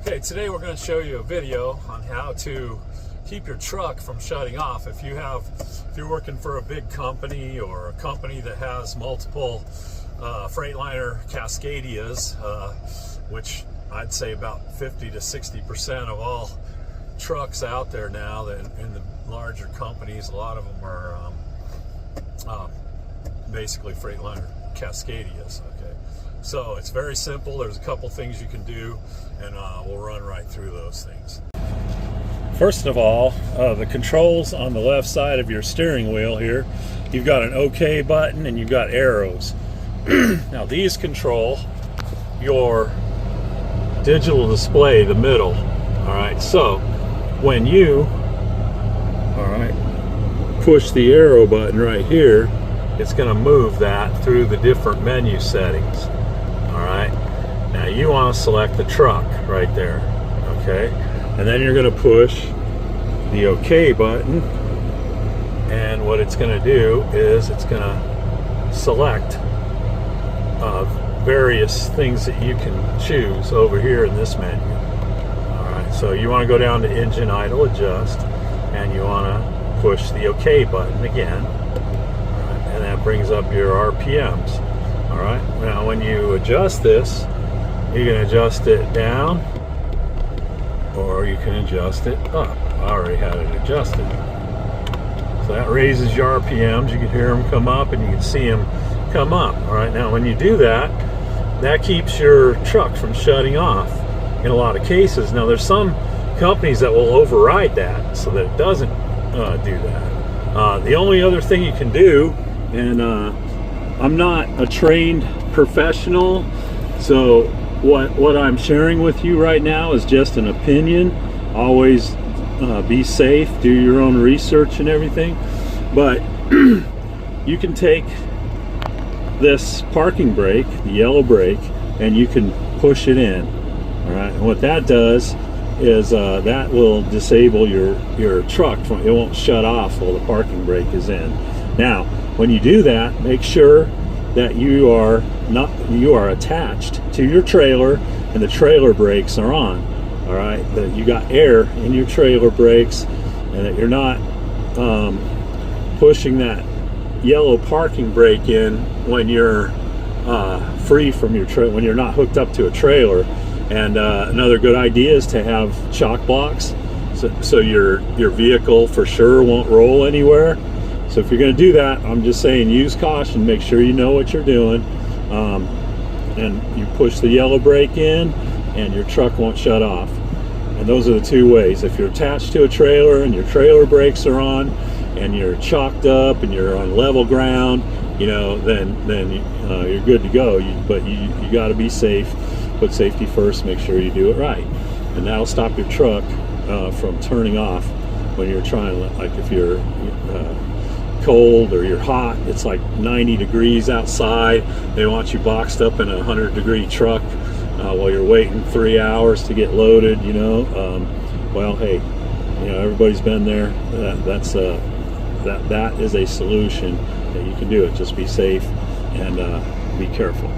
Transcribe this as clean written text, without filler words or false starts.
Okay, today we're going to show you a video on how to keep your truck from shutting off. If you're working for a big company or a company that has multiple Freightliner Cascadias, which I'd say about 50 to 60% of all trucks out there now, that in the larger companies, a lot of them are basically Freightliner Cascadias. Okay, so it's very simple. There's a couple things you can do, and we'll run right through those things. First of all, the controls on the left side of your steering wheel here, you've got an OK button and you've got arrows. Now these control your digital display, the middle. All right, so when you push the arrow button right here, it's going to move that through the different menu settings. All right, now you want to select the truck right there. Okay, and then you're going to push the OK button, and what it's going to do is it's going to select various things that you can choose over here in this menu. All right, so you want to go down to engine idle adjust, and you want to push the OK button again. And that brings up your RPMs. All right, now when you adjust this, you can adjust it down or you can adjust it up. I already had it adjusted. So that raises your RPMs. You can hear them come up and you can see them come up. All right, now when you do that, that keeps your truck from shutting off in a lot of cases. Now there's some companies that will override that so that it doesn't do that. The only other thing you can do, and I'm not a trained professional, so what I'm sharing with you right now is just an opinion. Always be safe, do your own research and everything, but you can take this parking brake, the yellow brake, and you can push it in. All right, and what that does is that will disable your truck from, it won't shut off while the parking brake is in. Now when you do that, make sure that you are attached to your trailer and the trailer brakes are on. All right, that you got air in your trailer brakes, and that you're not pushing that yellow parking brake in when you're free from your trailer, when you're not hooked up to a trailer. And another good idea is to have shock blocks, so your vehicle for sure won't roll anywhere. So if you're going to do that, I'm just saying use caution. Make sure you know what you're doing, and you push the yellow brake in and your truck won't shut off. And those are the two ways. If you're attached to a trailer and your trailer brakes are on and you're chalked up and you're on level ground, you know, then you're good to go. But you got to be safe. Put safety first. Make sure you do it right, and that'll stop your truck from turning off when you're trying, like if you're cold or you're hot, it's like 90 degrees outside, they want you boxed up in a 100-degree truck while you're waiting 3 hours to get loaded, you know. Well, hey, you know, everybody's been there. That is a solution that you can do it. Just be safe and be careful.